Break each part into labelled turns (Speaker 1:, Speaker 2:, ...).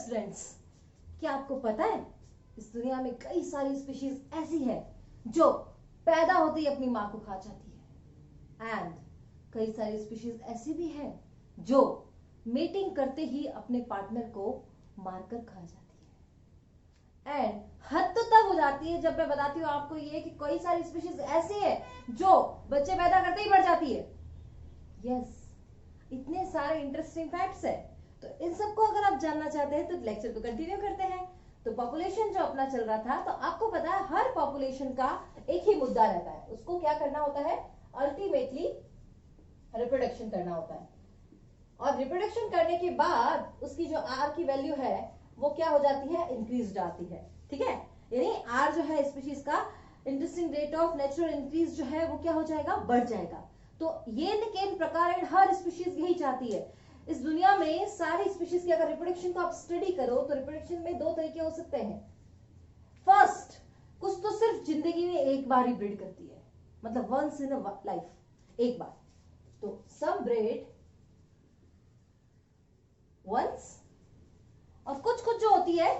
Speaker 1: Students, क्या आपको पता है इस दुनिया में कई सारी स्पीशीज ऐसी है जो पैदा होते ही अपनी मां को खा जाती है, एंड कई सारी स्पीशीज ऐसी भी है जो मेटिंग करते ही अपने पार्टनर को मारकर खा जाती है। एंड हद तो तब हो जाती है जब मैं बताती हूँ आपको ये कि कई सारी स्पीशीज ऐसी है जो बच्चे पैदा करते ही मर जाती है। यस, इतने सारे इंटरेस्टिंग फैक्ट्स है। तो इन सबको अगर आप जानना चाहते हैं तो लेक्चर को कंटिन्यू करते हैं। तो पॉपुलेशन जो अपना चल रहा था, तो आपको पता है हर पॉपुलेशन का एक ही मुद्दा रहता है, उसको क्या करना होता है, अल्टीमेटली रिप्रोडक्शन करना होता है। और रिप्रोडक्शन करने के बाद उसकी जो आर की वैल्यू है वो क्या हो जाती है, इंक्रीज आती है। ठीक है, यानी आर जो है स्पीशीज का interesting rate of natural increase जो है वो क्या हो जाएगा, बढ़ जाएगा। तो ये केन प्रकार हर स्पीशीज यही चाहती है। इस दुनिया में सारी स्पीशीज की अगर रिप्रोडक्शन को आप स्टडी करो तो रिप्रोडक्शन में दो तरीके हो सकते हैं। फर्स्ट, कुछ तो सिर्फ जिंदगी में एक बार ही ब्रीड करती है, मतलब वंस इन अ लाइफ, एक बार। तो सम ब्रीड वंस, और कुछ कुछ जो होती है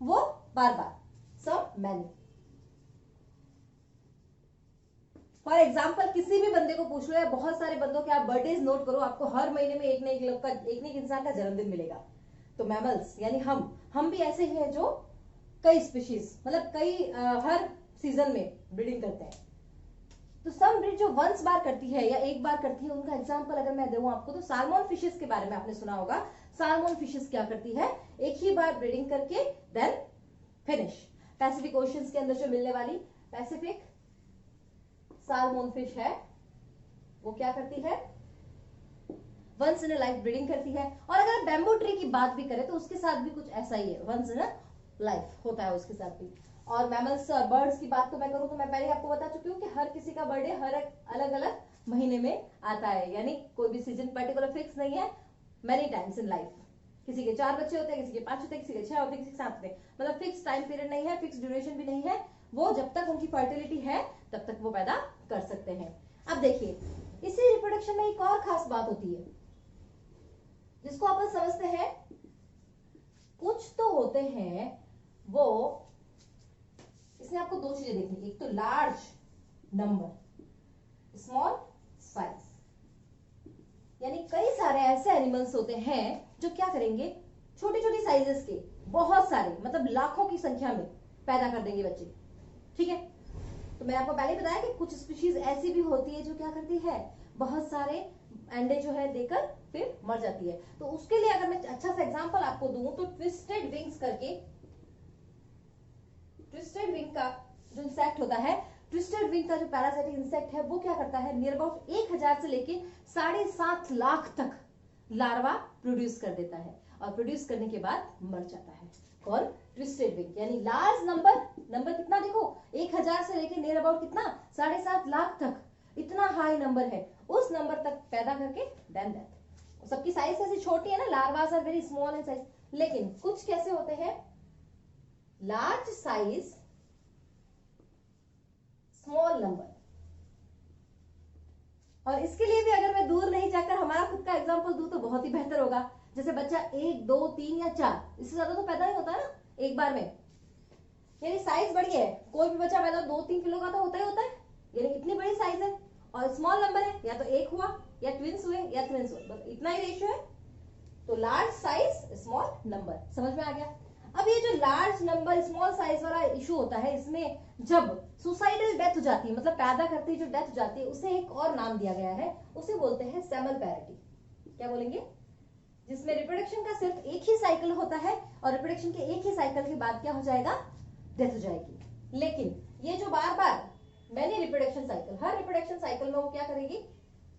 Speaker 1: वो बार बार, सम मैनी। फॉर एग्जाम्पल किसी भी बंदे को पूछ लो या बहुत सारे बंदों के आप बर्थडे नोट करो, आपको हर महीने में एक न एक इंसान का जन्मदिन मिलेगा। तो मैमल्स यानी हम भी ऐसे ही हैं जो कई स्पीशीज, मतलब कई हर सीजन में ब्रीडिंग करते हैं। तो सम ब्रीड जो वंस बार करती है या एक बार करती है, उनका एग्जाम्पल अगर मैं दूं आपको तो साल्मन फिशेस के बारे में आपने सुना होगा। साल्मन फिशेस क्या करती है, एक ही बार ब्रीडिंग करके देन फिनिश। पैसिफिक ओशियंस के अंदर जो मिलने वाली पैसिफिक साल्मन फिश है वो क्या करती है, once in a life breeding करती है। और अगर बैम्बू ट्री की बात भी करें तो उसके साथ भी कुछ ऐसा ही है, वंस इन अ लाइफ होता है उसके साथ भी। और मैमल्स और बर्ड्स की बात तो मैं करूं तो मैं पहले आपको बता चुकी हूँ कि हर किसी का बर्थडे हर अलग अलग महीने में आता है, यानी कोई भी सीजन पर्टिकुलर फिक्स नहीं है। मेनी टाइम्स इन लाइफ, किसी के 4 बच्चे होते हैं, किसी के 5 होते हैं, किसी के 6 होते हैं, किसी के 7 होते हैं, मतलब फिक्स टाइम पीरियड नहीं है, फिक्स ड्यूरेशन भी नहीं है। वो जब तक उनकी फर्टिलिटी है तब तक वो पैदा कर सकते हैं। अब देखिए, इसी रिप्रोडक्शन में एक और खास बात होती है जिसको अपन समझते हैं, कुछ तो होते हैं वो, इसमें आपको दो चीजें देखनी, एक तो लार्ज नंबर, स्मॉल साइज। यानी कई सारे ऐसे एनिमल्स होते हैं जो क्या करेंगे, छोटी छोटी साइजेस के बहुत सारे, मतलब लाखों की संख्या में पैदा कर देंगे बच्चे। ठीक है, तो मैंने आपको पहले बताया कि कुछ स्पीशीज ऐसी भी होती है जो क्या करती है, बहुत सारे अंडे जो है देकर फिर मर जाती है। तो उसके लिए अगर मैं अच्छा सा एग्जांपल आपको दूं तो ट्विस्टेड विंग्स करके, ट्विस्टेड विंग का जो इंसेक्ट होता है, ट्विस्टेड विंग का जो पैरासाइटिक इंसेक्ट है वो क्या करता है, नियर अबाउट 1000 से लेके 7.5 लाख तक लार्वा प्रोड्यूस कर देता है, और प्रोड्यूस करने के बाद मर जाता है। कौन, ट्विस्टेड विंग। यानी लार्ज नंबर कितना देखो, 1000 से लेके नियर अबाउट कितना, 7.5 लाख तक, इतना हाई नंबर है, उस नंबर तक पैदा करके देन डेथ। सबकी साइज ऐसी छोटी है ना, larvas are very small in size, लेकिन कुछ कैसे होते हैं, लार्ज साइज स्मॉल नंबर। और इसके लिए भी अगर मैं दूर नहीं जाकर हमारा खुद का एग्जांपल दूं तो बहुत ही बेहतर होगा। जैसे बच्चा 1, 2, 3 या 4, इससे ज्यादा तो पैदा नहीं होता है ना एक बार में, यानी साइज बड़ी है, कोई भी बच्चा पैदा 2-3 किलो का तो होता ही, यानी इतनी बड़ी साइज है। और स्मॉल नंबर है, या तो एक हुआ या ट्विंस हुए या ट्विंस हुए, बस इतना ही रेशियो है। तो लार्ज साइज स्मॉल नंबर, समझ में आ गया। अब ये जो लार्ज नंबर स्मॉल साइज वाला इशू होता है, इसमें जब सुसाइडल डेथ हो जाती है, मतलब पैदा करते ही जो डेथ हो जाती है, उसे एक और नाम दिया गया है, उसे बोलते हैं सेमल पैरिटी। क्या बोलेंगे, जिसमें रिप्रोडक्शन का सिर्फ एक ही साइकिल होता है और रिप्रोडक्शन के एक ही साइकिल के बाद क्या हो जाएगा, डेथ हो जाएगी। लेकिन ये जो बार बार मैंने रिप्रोडक्शन साइकिल, हर रिप्रोडक्शन साइकिल में वो क्या करेगी,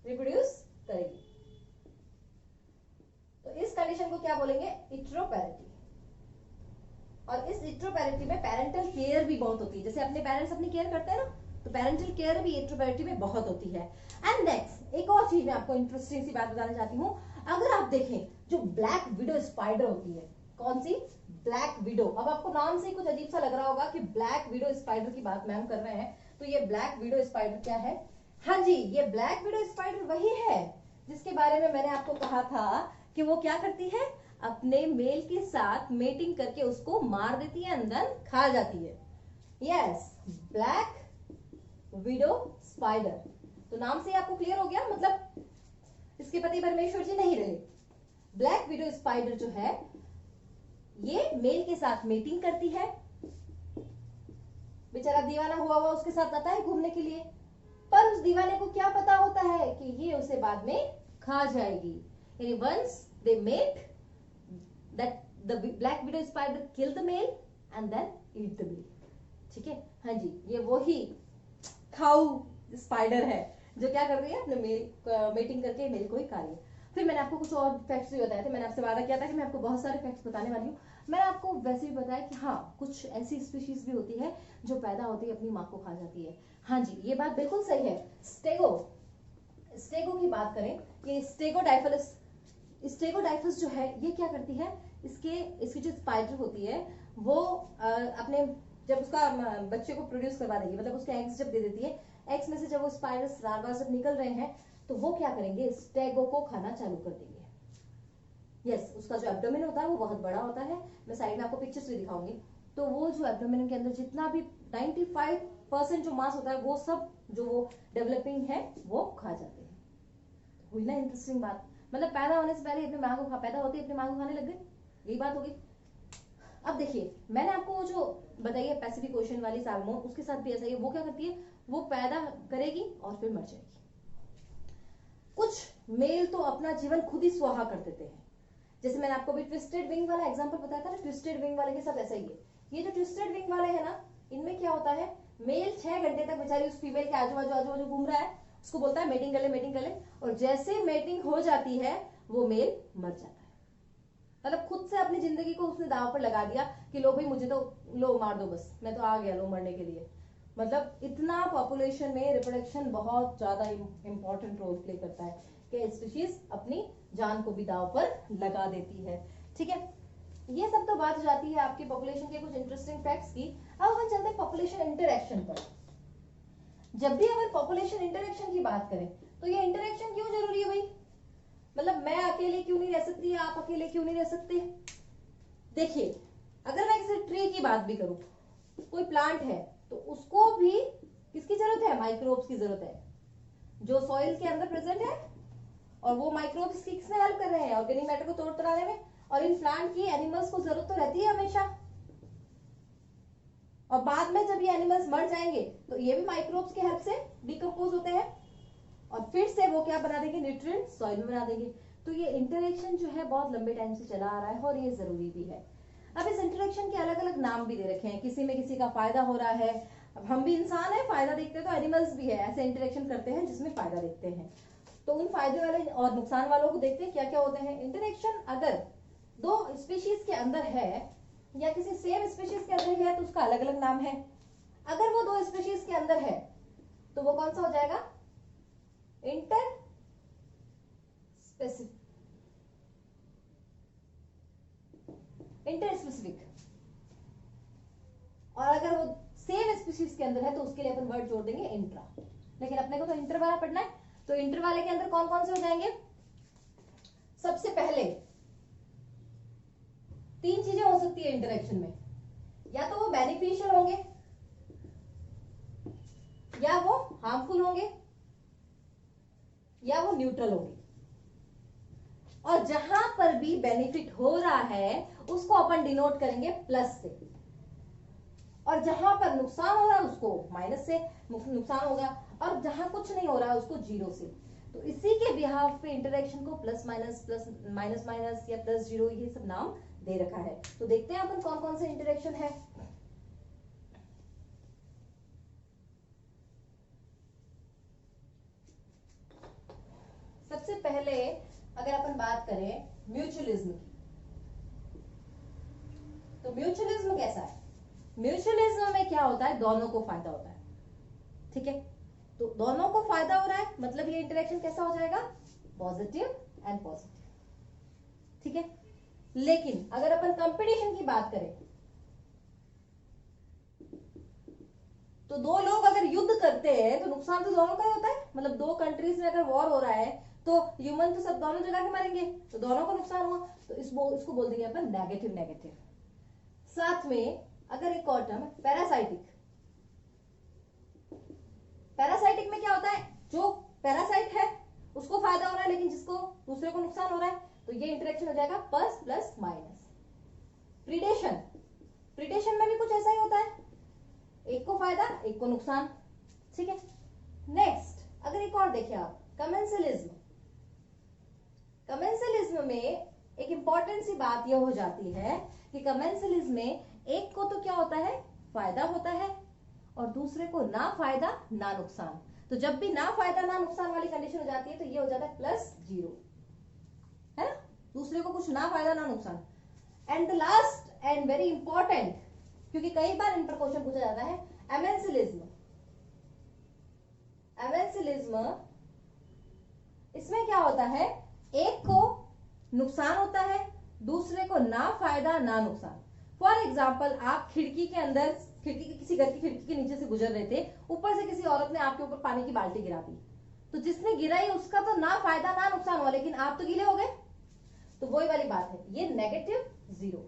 Speaker 1: रिप्रोड्यूस करेगी। तो इस कंडीशन को क्या बोलेंगे, इट्रोपैरिटी। और इस इट्रोपैरिटी में पेरेंटल केयर भी बहुत होती है, जैसे अपने पेरेंट्स अपनी केयर करते हैं ना, तो पेरेंटल केयर भी इट्रोपैरिटी में बहुत होती है। एंड नेक्स्ट एक और चीज मैं आपको इंटरेस्टिंग सी बात बताना चाहती हूँ। अगर आप देखें जो ब्लैक विडो स्पाइडर होती है, कौन सी, ब्लैक विडो। अब आपको नाम से ही कुछ अजीब सा लग रहा होगा कि ब्लैक विडो स्पाइडर की बात मैम कर रहे हैं, तो ये ब्लैक विडो स्पाइडर क्या है, हाँ जी, ये ब्लैक विडो स्पाइडर वही है जिसके बारे में मैंने आपको कहा था कि वो क्या करती है, अपने मेल के साथ मेटिंग करके उसको मार देती है, अंदर खा जाती है। Yes, black widow spider. तो नाम से आपको क्लियर हो गया, मतलब इसके पति परमेश्वर जी नहीं रहे। ब्लैक विडो स्पाइडर जो है ये मेल के साथ मेटिंग करती है, बेचारा दीवाना हुआ हुआ उसके साथ आता है घूमने के लिए, पर उस दीवाने को क्या पता होता है कि ये उसे बाद में खा जाएगी। यानी once they mate, that the black widow spider kill the male and then eat the male. ठीक है, हाँ जी, ये वही खाऊ स्पाइडर है जो क्या कर रही है, अपने मेल मेटिंग करके मेल को ही खा रही है। फिर मैंने आपको कुछ और फैक्ट्स भी बताए थे, मैंने आपसे वादा किया था कि मैं आपको बहुत सारे फैक्ट्स बताने वाली हूँ। मैंने आपको वैसे भी बताया कि हाँ, कुछ ऐसी स्पीशीज भी होती है जो पैदा होती है अपनी माँ को खा जाती है। हाँ जी, ये बात बिल्कुल सही है। स्टेगो की बात करें, ये स्टेगोडाइफस जो है ये क्या करती है, इसकी जो स्पाइडर होती है वो अपने जब उसका बच्चे को प्रोड्यूस करवा देगी, मतलब उसके एग्स जब दे देती है, एग्स में से जब वो स्पाइडर्स लार्वा जब निकल रहे हैं तो वो क्या करेंगे, स्टेगो को खाना चालू कर देंगे। यस, उसका जो एब्डोमेन होता है वो बहुत बड़ा होता है, मैं साइड में आपको पिक्चर्स भी दिखाऊंगी। तो वो जो एब्डोमेन के अंदर जितना भी 95% जो मांस होता है वो सब जो वो डेवलपिंग है वो खा जाते हैं। हुई ना इंटरेस्टिंग बात, मतलब पैदा होने से पहले अपनी माँ को पैदा होती है अपनी माँ को खाने लग गए, यही बात हो गई। अब देखिए, मैंने आपको वो जो बताई है पैसिफिक ओशन वाली साल्मोन, उसके साथ भी ऐसा ही है। वो क्या करती है, वो पैदा करेगी और फिर मर जाएगी। कुछ मेल तो अपना जीवन खुद ही स्वाहा कर देते हैं, जैसे मैंने आपको भी ट्विस्टेड विंग वाला एग्जांपल बताया था ना, ट्विस्टेड विंग वाले के साथ ऐसा ही है। ये जो ट्विस्टेड विंग वाले हैं ना, इनमें क्या होता है, मेल 6 घंटे तक बेचारी उस फीमेल के आजू बाजू घूम रहा है, उसको बोलता है मेटिंग कर ले मेटिंग कर ले, और जैसे मेटिंग हो जाती है वो मेल मर जाता है। मतलब खुद से अपनी जिंदगी को उसने दांव पर लगा दिया कि लो भाई मुझे तो लो मार दो, बस मैं तो आ गया लो मरने के लिए। मतलब इतना पॉपुलेशन में रिप्रोडक्शन बहुत ज्यादा इंपॉर्टेंट रोल प्ले करता है कि स्पीशीज अपनी जान को भी दांव पर लगा देती है। ठीक है, ये सब तो बात जाती है आपके पॉपुलेशन के कुछ इंटरेस्टिंग फैक्ट्स की। अब हम चलते हैं पॉपुलेशन इंटरेक्शन पर। जब भी अगर पॉपुलेशन इंटरेक्शन की बात करें तो ये इंटरेक्शन क्यों जरूरी है भाई, मतलब मैं अकेले क्यों नहीं रह सकती, आप अकेले क्यों नहीं रह सकते। देखिए, अगर मैं किसी ट्री की बात भी करूं, कोई प्लांट है तो उसको भी किसकी जरूरत है, माइक्रोब्स की जरूरत है जो सॉइल के अंदर प्रेजेंट है, और वो माइक्रोब्स किसमें हेल्प कर रहे हैं, ऑर्गेनिक मैटर को तोड़ तोड़ाने में। और इन प्लांट की एनिमल्स को जरूरत तो रहती है हमेशा, और बाद में जब ये एनिमल्स मर जाएंगे तो ये भी माइक्रोब्स के हेल्प से डिकम्पोज होते हैं, और फिर से वो क्या बना देंगे, न्यूट्रिएंट सॉइल में बना देंगे। तो ये इंटरेक्शन जो है बहुत लंबे टाइम से चला आ रहा है और ये जरूरी भी है। अब इस इंटरेक्शन के अलग अलग नाम भी दे रखे हैं, किसी में किसी का फायदा हो रहा है। अब हम भी इंसान है, फायदा देखते हैं, तो एनिमल्स भी है ऐसे इंटरेक्शन करते हैं जिसमें फायदा देखते हैं। तो उन फायदे वाले और नुकसान वालों को देखते हैं क्या क्या होते हैं। इंटरेक्शन अगर 2 स्पीशीज के अंदर है या किसी सेम स्पीशीज के अंदर है तो उसका अलग अलग नाम है। अगर वो 2 स्पीशीज के अंदर है तो वो कौन सा हो जाएगा, इंटर स्पेसिफिक, इंटर स्पेसिफिक। और अगर वो सेम स्पीशीज के अंदर है तो उसके लिए अपन वर्ड जोड़ देंगे इंट्रा। लेकिन अपने को तो इंटर वाला पढ़ना है, तो इंटर वाले के अंदर कौन कौन से हो जाएंगे, सबसे पहले 3 चीजें हो सकती है इंटरेक्शन में, या तो वो बेनिफिशियल होंगे, या वो हार्मफुल होंगे, या वो न्यूट्रल होंगे। और जहां पर भी बेनिफिट हो रहा है उसको अपन डिनोट करेंगे प्लस से, और जहां पर नुकसान हो रहा है उसको माइनस से नुकसान होगा, और जहां कुछ नहीं हो रहा है उसको 0 से। तो इसी के बिहाफ पे इंटरेक्शन को प्लस माइनस माइनस या प्लस 0 ये सब नाम दे रखा है। तो देखते हैं अपन कौन कौन से इंटरेक्शन है। सबसे पहले अगर अपन बात करें म्यूचुअलिज्म की, तो म्यूचुअलिज्म कैसा है, म्यूचुअलिज्म में क्या होता है, दोनों को फायदा होता है। ठीक है, तो दोनों को फायदा हो रहा है मतलब ये इंटरेक्शन कैसा हो जाएगा, पॉजिटिव एंड पॉजिटिव। ठीक है, लेकिन अगर अपन कंपटीशन की बात करें तो 2 लोग अगर युद्ध करते हैं तो नुकसान तो दोनों का ही होता है। मतलब 2 कंट्रीज में अगर वॉर हो रहा है तो ह्यूमन तो सब दोनों जगह के मरेंगे, तो दोनों को नुकसान हुआ, तो इसको बोल देंगे अपन नेगेटिव नेगेटिव। साथ में अगर एक और टर्म है पैरासाइटिक। पैरासाइटिक में क्या होता है, जो पैरासाइट है उसको फायदा हो रहा है लेकिन जिसको दूसरे को नुकसान हो रहा है, तो ये इंटरेक्शन हो जाएगा plus plus minus. Predation, predation में भी कुछ ऐसा ही होता है, एक को फायदा एक को नुकसान, ठीक है। नेक्स्ट अगर एक और देखिए आप, कमेंसलिज्म। कमेंसलिज्म में एक इंपॉर्टेंट सी बात यह हो जाती है कि कमेंसलिज्म में एक को तो क्या होता है, फायदा होता है और दूसरे को ना फायदा ना नुकसान। तो जब भी ना फायदा ना नुकसान वाली कंडीशन हो जाती है तो ये हो जाता है +0, है ना, दूसरे को कुछ ना फायदा ना नुकसान। And the last and very important, क्योंकि कई बार इन पर क्वेश्चन पूछा जाता है, एमेंसिलिज्म। एमेंसिलिज्म, इसमें क्या होता है, एक को नुकसान होता है दूसरे को ना फायदा ना नुकसान। फॉर एग्जाम्पल आप खिड़की के अंदर, खिड़की के किसी घर की खिड़की के नीचे से गुजर रहे थे, ऊपर से किसी औरत ने आपके ऊपर पानी की बाल्टी गिरा दी, तो जिसने गिराई उसका तो ना फायदा ना नुकसान हुआ लेकिन आप तो गीले हो गए। तो वही वाली बात है, ये -0,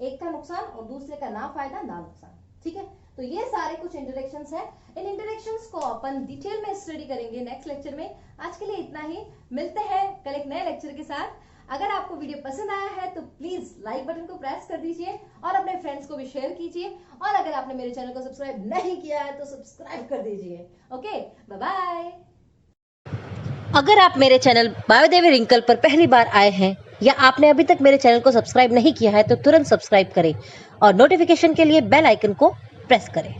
Speaker 1: एक का नुकसान और दूसरे का ना फायदा ना नुकसान, ठीक है। तो ये सारे कुछ इंटरेक्शंस हैं, इन इंटरेक्शंस को अपन डिटेल में स्टडी करेंगे नेक्स्ट लेक्चर में। आज के लिए इतना ही, मिलते हैं कल एक नए लेक्चर के साथ। अगर आपको वीडियो पसंद आया है तो प्लीज लाइक बटन को प्रेस कर दीजिए और अपने फ्रेंड्स को भी शेयर कीजिए, और अगर आपने मेरे चैनल को सब्सक्राइब नहीं किया है तो सब्सक्राइब कर दीजिए। Okay, bye bye.
Speaker 2: अगर आप मेरे चैनल बायोदेवी रिंकल पर पहली बार आए हैं या आपने अभी तक मेरे चैनल को सब्सक्राइब नहीं किया है तो तुरंत सब्सक्राइब करें और नोटिफिकेशन के लिए बेल आइकन को प्रेस करें।